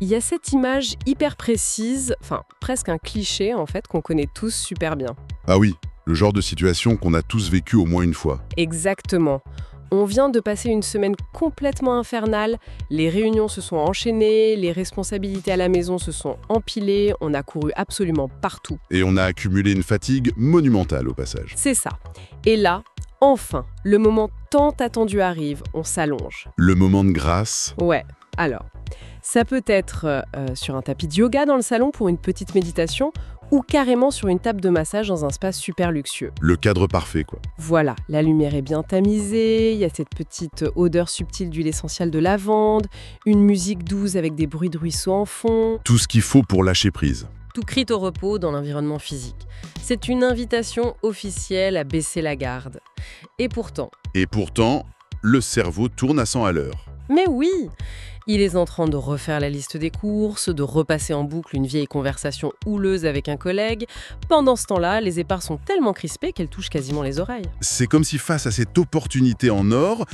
Il y a cette image hyper précise, enfin presque un cliché en fait, qu'on connaît tous super bien. Ah oui, le genre de situation qu'on a tous vécu au moins une fois. Exactement. On vient de passer une semaine complètement infernale, les réunions se sont enchaînées, les responsabilités à la maison se sont empilées, on a couru absolument partout. Et on a accumulé une fatigue monumentale au passage. C'est ça. Et là, enfin, le moment tant attendu arrive, on s'allonge. Le moment de grâce. Ouais, alors, ça peut être sur un tapis de yoga dans le salon pour une petite méditation ou carrément sur une table de massage dans un spa super luxueux. Le cadre parfait, quoi. Voilà, la lumière est bien tamisée, il y a cette petite odeur subtile d'huile essentielle de lavande, une musique douce avec des bruits de ruisseau en fond. Tout ce qu'il faut pour lâcher prise. Tout crie au repos dans l'environnement physique. C'est une invitation officielle à baisser la garde. Et pourtant, le cerveau tourne à 100 à l'heure. mais oui, il est en train de refaire la liste des courses, de repasser en boucle une vieille conversation houleuse avec un collègue. Pendant ce temps-là, les épars sont tellement crispées qu'elles touchent quasiment les oreilles. C'est comme si face à cette opportunité en or,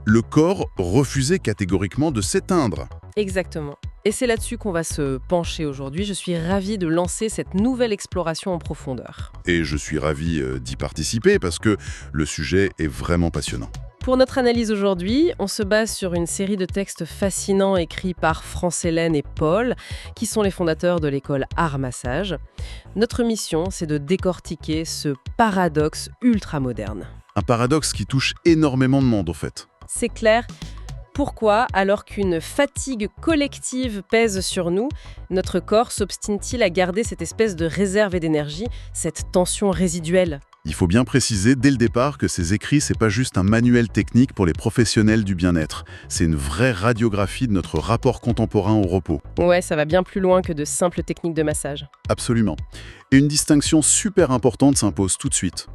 le corps refusait catégoriquement de s'éteindre. Exactement. Et c'est là-dessus qu'on va se pencher aujourd'hui. Je suis ravie de lancer cette nouvelle exploration en profondeur. Et je suis ravi d'y participer parce que le sujet est vraiment passionnant. Pour notre analyse aujourd'hui, on se base sur une série de textes fascinants écrits par France-Hélène et Paul, qui sont les fondateurs de l'école Art Massage. Notre mission, c'est de décortiquer ce paradoxe ultra-moderne. Un paradoxe qui touche énormément de monde, en fait. C'est clair. Pourquoi, alors qu'une fatigue collective pèse sur nous, notre corps s'obstine-t-il à garder cette espèce de réserve et d'énergie, cette tension résiduelle ? Il faut bien préciser dès le départ que ces écrits, c'est pas juste un manuel technique pour les professionnels du bien-être. C'est une vraie radiographie de notre rapport contemporain au repos. Ouais, ça va bien plus loin que de simples techniques de massage. Absolument. Et une distinction super importante s'impose tout de suite.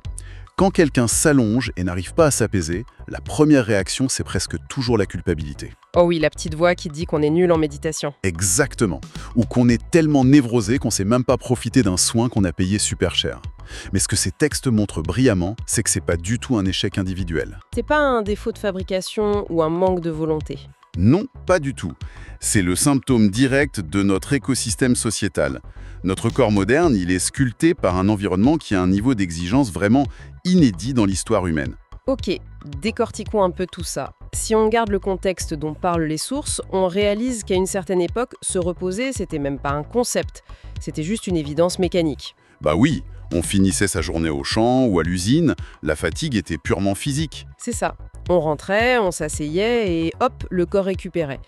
Quand quelqu'un s'allonge et n'arrive pas à s'apaiser, la première réaction, c'est presque toujours la culpabilité. Oh oui, la petite voix qui dit qu'on est nul en méditation. Exactement. Ou qu'on est tellement névrosé qu'on ne sait même pas profiter d'un soin qu'on a payé super cher. Mais ce que ces textes montrent brillamment, c'est que c'est pas du tout un échec individuel. C'est pas un défaut de fabrication ou un manque de volonté. Non, pas du tout. C'est le symptôme direct de notre écosystème sociétal. Notre corps moderne, il est sculpté par un environnement qui a un niveau d'exigence vraiment inédit dans l'histoire humaine. Ok, décortiquons un peu tout ça. Si on garde le contexte dont parlent les sources, on réalise qu'à une certaine époque, se reposer, c'était même pas un concept. C'était juste une évidence mécanique. Bah oui, on finissait sa journée au champ ou à l'usine, la fatigue était purement physique. C'est ça. On rentrait, on s'asseyait et hop, le corps récupérait.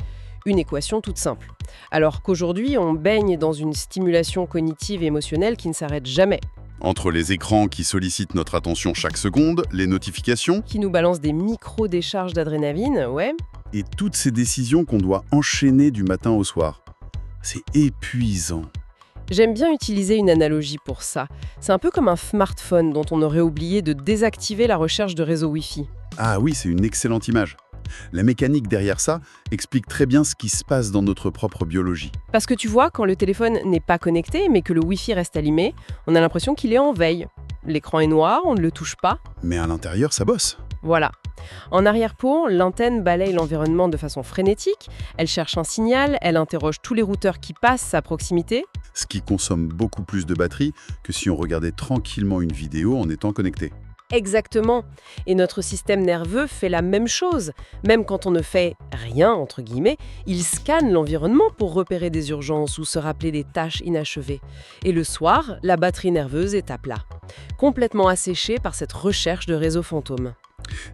Une équation toute simple. Alors qu'aujourd'hui, on baigne dans une stimulation cognitive et émotionnelle qui ne s'arrête jamais. Entre les écrans qui sollicitent notre attention chaque seconde, les notifications, Qui nous balance des micro-décharges d'adrénaline, ouais. et toutes ces décisions qu'on doit enchaîner du matin au soir. C'est épuisant. J'aime bien utiliser une analogie pour ça. C'est un peu comme un smartphone dont on aurait oublié de désactiver la recherche de réseau Wi-Fi. Ah oui, c'est une excellente image. La mécanique derrière ça explique très bien ce qui se passe dans notre propre biologie. Parce que tu vois, quand le téléphone n'est pas connecté, mais que le Wi-Fi reste allumé, on a l'impression qu'il est en veille. L'écran est noir, on ne le touche pas. Mais à l'intérieur, ça bosse. Voilà. En arrière-plan, l'antenne balaye l'environnement de façon frénétique, elle cherche un signal, elle interroge tous les routeurs qui passent à proximité. Ce qui consomme beaucoup plus de batterie que si on regardait tranquillement une vidéo en étant connecté. Exactement. Et notre système nerveux fait la même chose. Même quand on ne fait rien, entre guillemets, il scanne l'environnement pour repérer des urgences ou se rappeler des tâches inachevées. Et le soir, la batterie nerveuse est à plat, complètement asséchée par cette recherche de réseaux fantômes.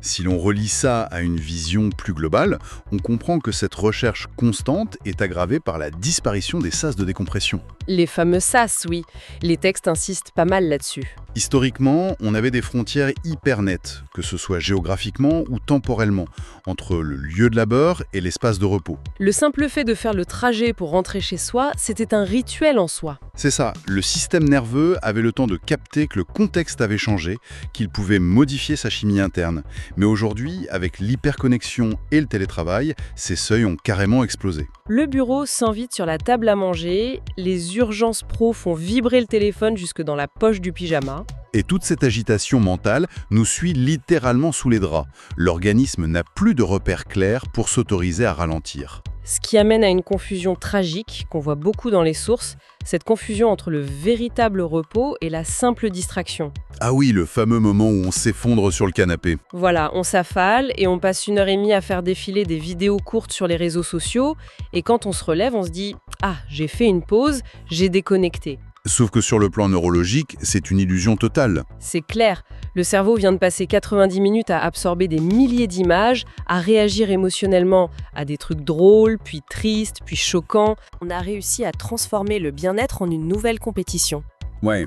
Si l'on relie ça à une vision plus globale, on comprend que cette recherche constante est aggravée par la disparition des sas de décompression. Les fameux sas, oui. Les textes insistent pas mal là-dessus. Historiquement, on avait des frontières hyper nettes, que ce soit géographiquement ou temporellement, entre le lieu de labeur et l'espace de repos. Le simple fait de faire le trajet pour rentrer chez soi, c'était un rituel en soi. C'est ça, le système nerveux avait le temps de capter que le contexte avait changé, qu'il pouvait modifier sa chimie interne. Mais aujourd'hui, avec l'hyperconnexion et le télétravail, ces seuils ont carrément explosé. Le bureau s'invite sur la table à manger, les urgences pro font vibrer le téléphone jusque dans la poche du pyjama. Et toute cette agitation mentale nous suit littéralement sous les draps. L'organisme n'a plus de repères clairs pour s'autoriser à ralentir. Ce qui amène à une confusion tragique qu'on voit beaucoup dans les sources, cette confusion entre le véritable repos et la simple distraction. Ah oui, le fameux moment où on s'effondre sur le canapé. Voilà, on s'affale et on passe 1 heure et demie à faire défiler des vidéos courtes sur les réseaux sociaux, et quand on se relève, on se dit « Ah, j'ai fait une pause, j'ai déconnecté ». Sauf que sur le plan neurologique, c'est une illusion totale. C'est clair, le cerveau vient de passer 90 minutes à absorber des milliers d'images, à réagir émotionnellement à des trucs drôles, puis tristes, puis choquants. On a réussi à transformer le bien-être en une nouvelle compétition. Ouais,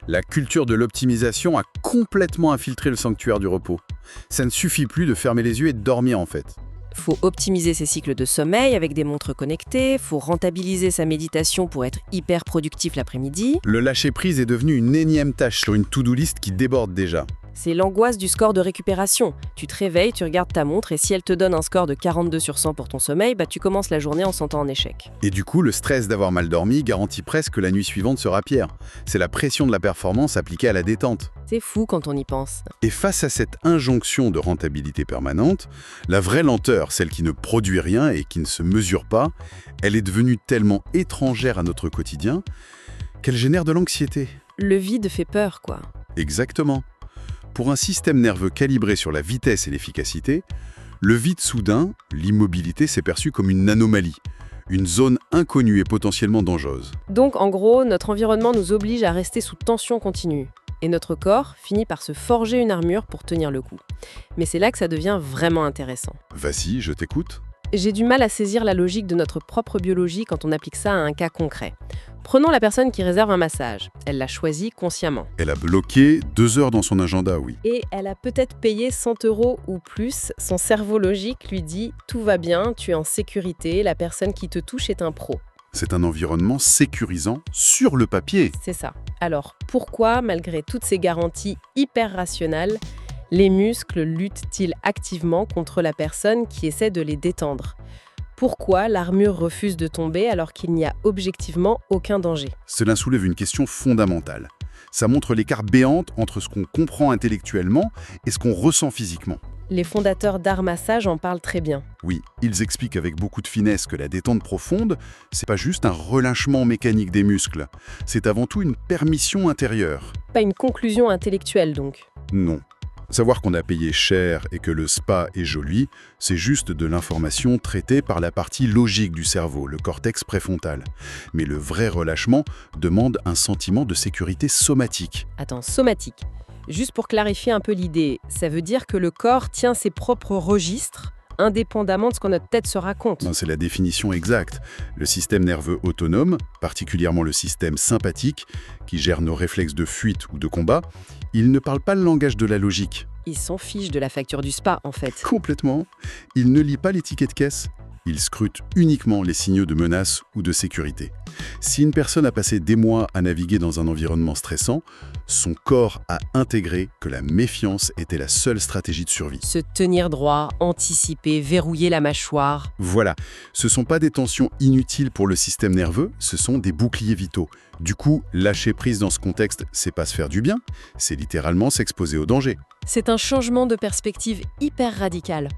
la culture de l'optimisation a complètement infiltré le sanctuaire du repos. Ça ne suffit plus de fermer les yeux et de dormir en fait. Faut optimiser ses cycles de sommeil avec des montres connectées, faut rentabiliser sa méditation pour être hyper productif l'après-midi. Le lâcher-prise est devenu une énième tâche sur une to-do list qui déborde déjà. C'est l'angoisse du score de récupération. Tu te réveilles, tu regardes ta montre et si elle te donne un score de 42 sur 100 pour ton sommeil, tu commences la journée en sentant en échec. Et du coup, le stress d'avoir mal dormi garantit presque que la nuit suivante sera pire. C'est la pression de la performance appliquée à la détente. C'est fou quand on y pense. Et face à cette injonction de rentabilité permanente, la vraie lenteur, celle qui ne produit rien et qui ne se mesure pas, elle est devenue tellement étrangère à notre quotidien qu'elle génère de l'anxiété. Le vide fait peur, quoi. Exactement. Pour un système nerveux calibré sur la vitesse et l'efficacité, le vide soudain, l'immobilité, s'est perçu comme une anomalie, une zone inconnue et potentiellement dangereuse. Donc, en gros, notre environnement nous oblige à rester sous tension continue. Et notre corps finit par se forger une armure pour tenir le coup. Mais c'est là que ça devient vraiment intéressant. Vas-y, je t'écoute. J'ai du mal à saisir la logique de notre propre biologie quand on applique ça à un cas concret. Prenons la personne qui réserve un massage. Elle l'a choisi consciemment. Elle a bloqué 2 heures dans son agenda, oui. Et elle a peut-être payé 100 € ou plus. Son cerveau logique lui dit « Tout va bien, tu es en sécurité, la personne qui te touche est un pro ». C'est un environnement sécurisant sur le papier. C'est ça. Alors, pourquoi, malgré toutes ces garanties hyper rationnelles, les muscles luttent-ils activement contre la personne qui essaie de les détendre ? Pourquoi l'armure refuse de tomber alors qu'il n'y a objectivement aucun danger ? Cela soulève une question fondamentale. Ça montre l'écart béant entre ce qu'on comprend intellectuellement et ce qu'on ressent physiquement. Les fondateurs d'Art Massage en parlent très bien. Oui, ils expliquent avec beaucoup de finesse que la détente profonde, c'est pas juste un relâchement mécanique des muscles, c'est avant tout une permission intérieure. Pas une conclusion intellectuelle donc. Non. Savoir qu'on a payé cher et que le spa est joli, c'est juste de l'information traitée par la partie logique du cerveau, le cortex préfrontal. Mais le vrai relâchement demande un sentiment de sécurité somatique. Attends, somatique. Juste pour clarifier un peu l'idée, ça veut dire que le corps tient ses propres registres, indépendamment de ce que notre tête se raconte. Non, c'est la définition exacte. Le système nerveux autonome, particulièrement le système sympathique, qui gère nos réflexes de fuite ou de combat, il ne parle pas le langage de la logique. Il s'en fiche de la facture du spa, en fait. Complètement. Il ne lit pas les tickets de caisse. Il scrute uniquement les signaux de menace ou de sécurité. Si une personne a passé des mois à naviguer dans un environnement stressant, son corps a intégré que la méfiance était la seule stratégie de survie. Se tenir droit, anticiper, verrouiller la mâchoire. Voilà, ce ne sont pas des tensions inutiles pour le système nerveux, ce sont des boucliers vitaux. Du coup, lâcher prise dans ce contexte, c'est pas se faire du bien, c'est littéralement s'exposer au danger. C'est un changement de perspective hyper radical.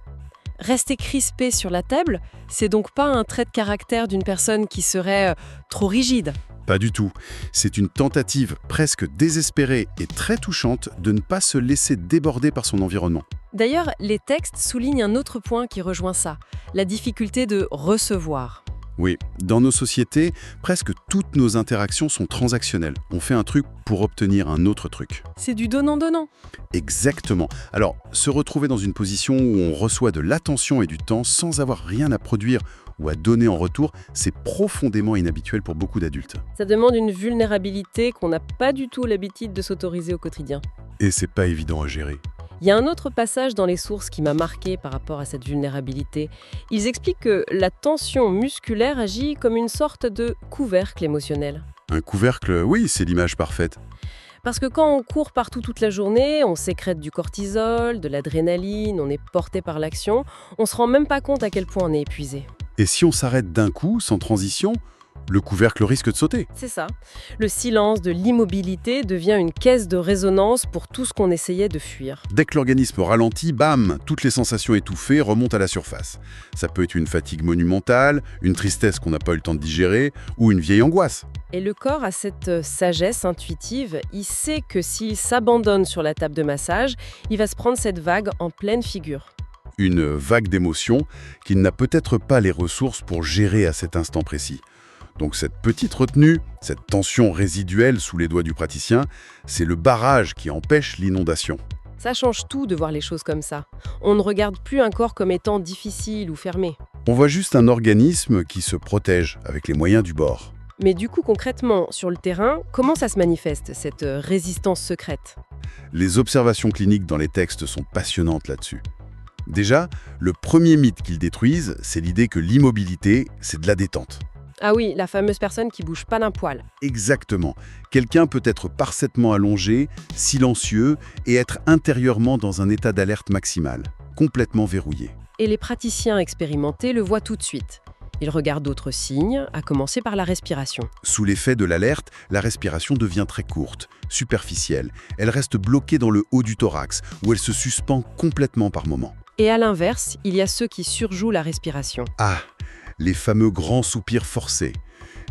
Rester crispé sur la table, c'est donc pas un trait de caractère d'une personne qui serait trop rigide. Pas du tout. C'est une tentative presque désespérée et très touchante de ne pas se laisser déborder par son environnement. D'ailleurs, les textes soulignent un autre point qui rejoint ça, la difficulté de recevoir. Oui, dans nos sociétés, presque toutes nos interactions sont transactionnelles. On fait un truc pour obtenir un autre truc. C'est du donnant-donnant. Exactement. Alors, se retrouver dans une position où on reçoit de l'attention et du temps sans avoir rien à produire ou à donner en retour, c'est profondément inhabituel pour beaucoup d'adultes. Ça demande une vulnérabilité qu'on n'a pas du tout l'habitude de s'autoriser au quotidien. Et c'est pas évident à gérer. Il y a un autre passage dans les sources qui m'a marqué par rapport à cette vulnérabilité. Ils expliquent que la tension musculaire agit comme une sorte de couvercle émotionnel. Un couvercle, oui, c'est l'image parfaite. Parce que quand on court partout toute la journée, on sécrète du cortisol, de l'adrénaline, on est porté par l'action, on se rend même pas compte à quel point on est épuisé. Et si on s'arrête d'un coup, sans transition, Le couvercle risque de sauter. C'est ça. Le silence de l'immobilité devient une caisse de résonance pour tout ce qu'on essayait de fuir. Dès que l'organisme ralentit, bam, toutes les sensations étouffées remontent à la surface. Ça peut être une fatigue monumentale, une tristesse qu'on n'a pas eu le temps de digérer, ou une vieille angoisse. Et le corps a cette sagesse intuitive, il sait que s'il s'abandonne sur la table de massage, il va se prendre cette vague en pleine figure. Une vague d'émotions qu'il n'a peut-être pas les ressources pour gérer à cet instant précis. Donc cette petite retenue, cette tension résiduelle sous les doigts du praticien, c'est le barrage qui empêche l'inondation. Ça change tout de voir les choses comme ça. On ne regarde plus un corps comme étant difficile ou fermé. On voit juste un organisme qui se protège avec les moyens du bord. Mais du coup, concrètement, sur le terrain, comment ça se manifeste, cette résistance secrète? Les observations cliniques dans les textes sont passionnantes là-dessus. Déjà, le premier mythe qu'ils détruisent, c'est l'idée que l'immobilité, c'est de la détente. Ah oui, la fameuse personne qui bouge pas d'un poil. Exactement. Quelqu'un peut être parfaitement allongé, silencieux et être intérieurement dans un état d'alerte maximale, complètement verrouillé. Et les praticiens expérimentés le voient tout de suite. Ils regardent d'autres signes, à commencer par la respiration. Sous l'effet de l'alerte, la respiration devient très courte, superficielle. Elle reste bloquée dans le haut du thorax, où elle se suspend complètement par moments. Et à l'inverse, il y a ceux qui surjouent la respiration. Ah, les fameux grands soupirs forcés.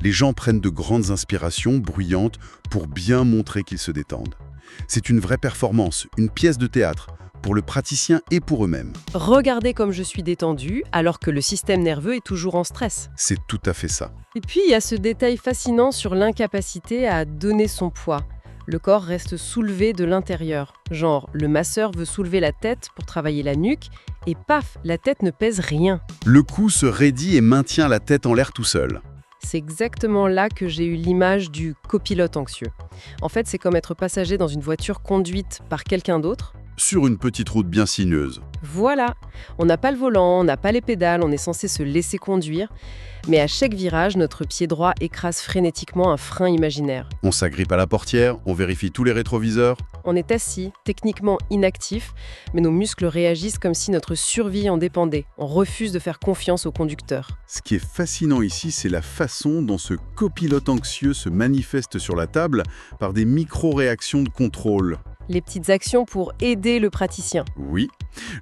Les gens prennent de grandes inspirations bruyantes pour bien montrer qu'ils se détendent. C'est une vraie performance, une pièce de théâtre, pour le praticien et pour eux-mêmes. Regardez comme je suis détendu, alors que le système nerveux est toujours en stress. C'est tout à fait ça. Et puis, il y a ce détail fascinant sur l'incapacité à donner son poids. Le corps reste soulevé de l'intérieur. Genre, le masseur veut soulever la tête pour travailler la nuque, et paf, la tête ne pèse rien. Le cou se raidit et maintient la tête en l'air tout seul. C'est exactement là que j'ai eu l'image du copilote anxieux. En fait, c'est comme être passager dans une voiture conduite par quelqu'un d'autre. Sur une petite route bien sinueuse. Voilà, on n'a pas le volant, on n'a pas les pédales, on est censé se laisser conduire. Mais à chaque virage, notre pied droit écrase frénétiquement un frein imaginaire. On s'agrippe à la portière, on vérifie tous les rétroviseurs. On est assis, techniquement inactif, mais nos muscles réagissent comme si notre survie en dépendait. On refuse de faire confiance au conducteur. Ce qui est fascinant ici, c'est la façon dont ce copilote anxieux se manifeste sur la table par des micro-réactions de contrôle. Les petites actions pour aider le praticien. Oui,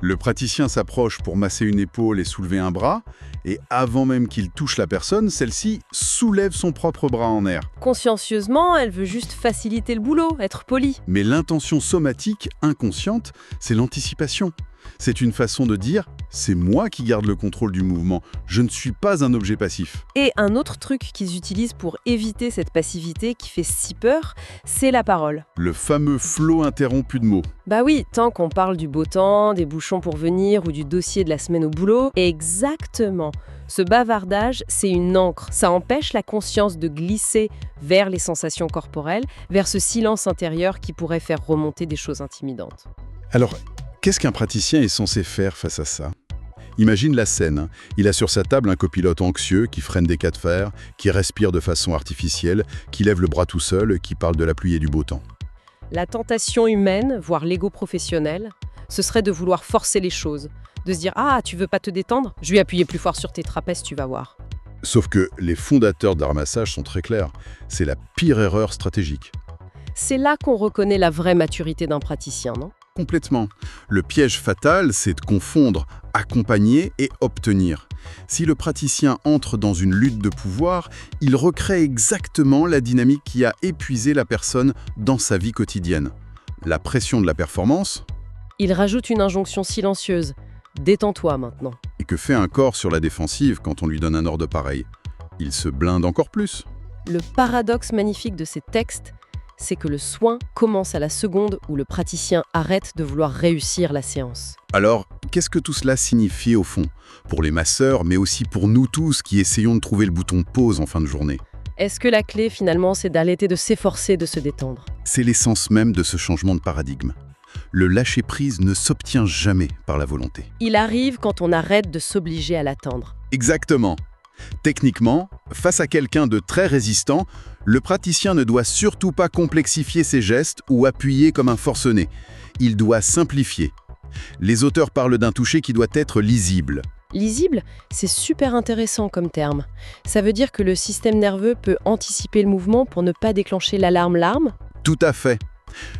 le praticien s'approche pour masser une épaule et soulever un bras, et avant même qu'il touche la personne, celle-ci soulève son propre bras en air. Consciencieusement, elle veut juste faciliter le boulot, être polie. Mais l'intention somatique, inconsciente, c'est l'anticipation. C'est une façon de dire « c'est moi qui garde le contrôle du mouvement, je ne suis pas un objet passif ». Et un autre truc qu'ils utilisent pour éviter cette passivité qui fait si peur, c'est la parole. Le fameux flot interrompu de mots. Bah oui, tant qu'on parle du beau temps, des bouchons pour venir ou du dossier de la semaine au boulot, exactement. Ce bavardage, c'est une encre. Ça empêche la conscience de glisser vers les sensations corporelles, vers ce silence intérieur qui pourrait faire remonter des choses intimidantes. Alors, qu'est-ce qu'un praticien est censé faire face à ça ? Imagine la scène. Il a sur sa table un copilote anxieux qui freine des cas de fer, qui respire de façon artificielle, qui lève le bras tout seul, qui parle de la pluie et du beau temps. La tentation humaine, voire l'ego professionnel, ce serait de vouloir forcer les choses, de se dire « Ah, tu veux pas te détendre ? Je vais appuyer plus fort sur tes trapèzes, tu vas voir. » Sauf que les fondateurs d'Art Massage sont très clairs. C'est la pire erreur stratégique. C'est là qu'on reconnaît la vraie maturité d'un praticien, non ? Complètement. Le piège fatal, c'est de confondre accompagner et obtenir. Si le praticien entre dans une lutte de pouvoir, il recrée exactement la dynamique qui a épuisé la personne dans sa vie quotidienne. La pression de la performance. Il rajoute une injonction silencieuse. Détends-toi maintenant. Et que fait un corps sur la défensive quand on lui donne un ordre pareil ? Il se blinde encore plus. Le paradoxe magnifique de ces textes, c'est que le soin commence à la seconde où le praticien arrête de vouloir réussir la séance. Alors, qu'est-ce que tout cela signifie au fond ? Pour les masseurs, mais aussi pour nous tous qui essayons de trouver le bouton pause en fin de journée. Est-ce que la clé, finalement, c'est d'arrêter de s'efforcer de se détendre ? C'est l'essence même de ce changement de paradigme. Le lâcher-prise ne s'obtient jamais par la volonté. Il arrive quand on arrête de s'obliger à l'attendre. Exactement. Techniquement, face à quelqu'un de très résistant, le praticien ne doit surtout pas complexifier ses gestes ou appuyer comme un forcené. Il doit simplifier. Les auteurs parlent d'un toucher qui doit être lisible. Lisible, c'est super intéressant comme terme. Ça veut dire que le système nerveux peut anticiper le mouvement pour ne pas déclencher l'alarme-larme? Tout à fait.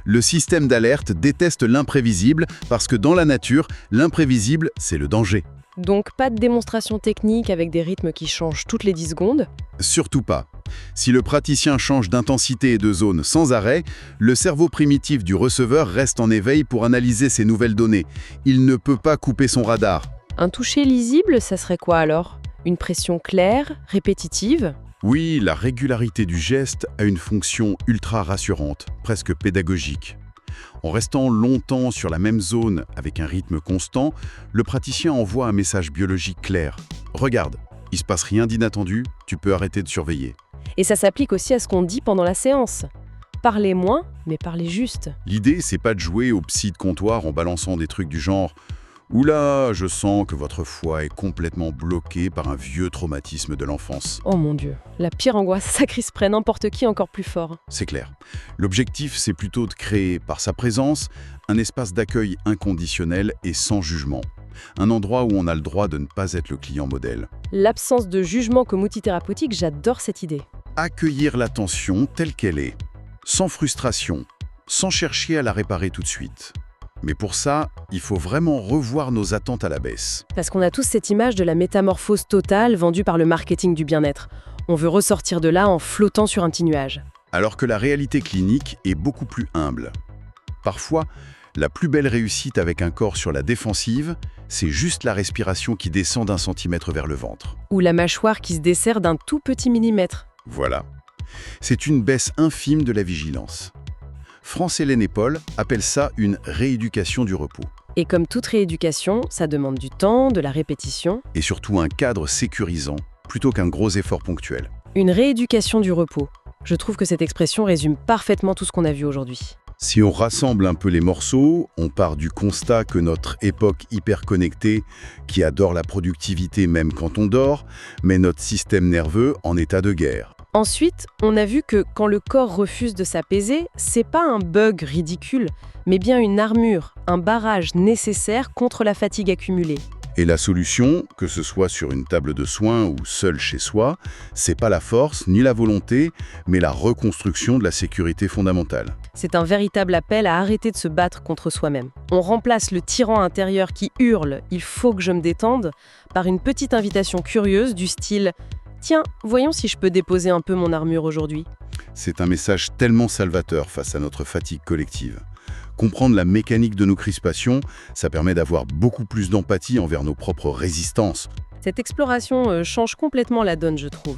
Le système d'alerte déteste l'imprévisible parce que dans la nature, l'imprévisible, c'est le danger. Donc pas de démonstration technique avec des rythmes qui changent toutes les 10 secondes? Surtout pas. Si le praticien change d'intensité et de zone sans arrêt, le cerveau primitif du receveur reste en éveil pour analyser ces nouvelles données. Il ne peut pas couper son radar. Un toucher lisible, ça serait quoi alors? Une pression claire, répétitive? Oui, la régularité du geste a une fonction ultra rassurante, presque pédagogique. En restant longtemps sur la même zone avec un rythme constant, le praticien envoie un message biologique clair. Regarde, il se passe rien d'inattendu, tu peux arrêter de surveiller. Et ça s'applique aussi à ce qu'on dit pendant la séance. Parlez moins, mais parlez juste. L'idée, c'est pas de jouer au psy de comptoir en balançant des trucs du genre « Oula, je sens que votre foie est complètement bloqué par un vieux traumatisme de l'enfance. Oh mon Dieu, la pire angoisse, ça crisperait n'importe qui encore plus fort. » C'est clair. L'objectif, c'est plutôt de créer, par sa présence, un espace d'accueil inconditionnel et sans jugement. Un endroit où on a le droit de ne pas être le client modèle. L'absence de jugement comme outil thérapeutique, j'adore cette idée. Accueillir l'attention telle qu'elle est, sans frustration, sans chercher à la réparer tout de suite. Mais pour ça, il faut vraiment revoir nos attentes à la baisse. Parce qu'on a tous cette image de la métamorphose totale vendue par le marketing du bien-être. On veut ressortir de là en flottant sur un petit nuage. Alors que la réalité clinique est beaucoup plus humble. Parfois, la plus belle réussite avec un corps sur la défensive, c'est juste la respiration qui descend d'1 centimètre vers le ventre. Ou la mâchoire qui se dessert d'un tout petit millimètre. Voilà. C'est une baisse infime de la vigilance. France-Hélène et Paul appellent ça une rééducation du repos. Et comme toute rééducation, ça demande du temps, de la répétition. Et surtout un cadre sécurisant, plutôt qu'un gros effort ponctuel. Une rééducation du repos. Je trouve que cette expression résume parfaitement tout ce qu'on a vu aujourd'hui. Si on rassemble un peu les morceaux, on part du constat que notre époque hyper connectée, qui adore la productivité même quand on dort, met notre système nerveux en état de guerre. Ensuite, on a vu que quand le corps refuse de s'apaiser, c'est pas un bug ridicule, mais bien une armure, un barrage nécessaire contre la fatigue accumulée. Et la solution, que ce soit sur une table de soins ou seul chez soi, c'est pas la force ni la volonté, mais la reconstruction de la sécurité fondamentale. C'est un véritable appel à arrêter de se battre contre soi-même. On remplace le tyran intérieur qui hurle « il faut que je me détende » par une petite invitation curieuse du style « tiens, voyons si je peux déposer un peu mon armure aujourd'hui ». C'est un message tellement salvateur face à notre fatigue collective. Comprendre la mécanique de nos crispations, ça permet d'avoir beaucoup plus d'empathie envers nos propres résistances. Cette exploration change complètement la donne, je trouve.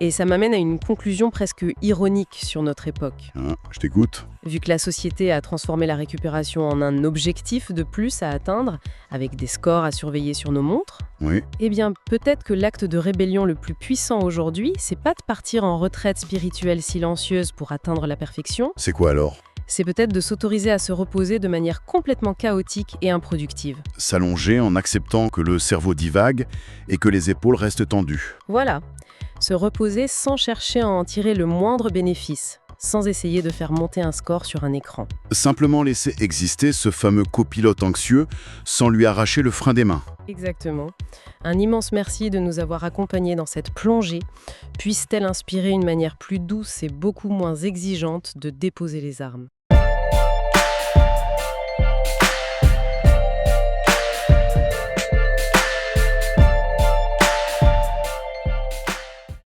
Et ça m'amène à une conclusion presque ironique sur notre époque. Hein, je t'écoute. Vu que la société a transformé la récupération en un objectif de plus à atteindre, avec des scores à surveiller sur nos montres, Oui. eh bien peut-être que l'acte de rébellion le plus puissant aujourd'hui, c'est pas de partir en retraite spirituelle silencieuse pour atteindre la perfection, C'est quoi alors ? c'est peut-être de s'autoriser à se reposer de manière complètement chaotique et improductive. S'allonger en acceptant que le cerveau divague et que les épaules restent tendues. Voilà, se reposer sans chercher à en tirer le moindre bénéfice, sans essayer de faire monter un score sur un écran. Simplement laisser exister ce fameux copilote anxieux sans lui arracher le frein des mains. Exactement. Un immense merci de nous avoir accompagnés dans cette plongée. Puisse-t-elle inspirer une manière plus douce et beaucoup moins exigeante de déposer les armes.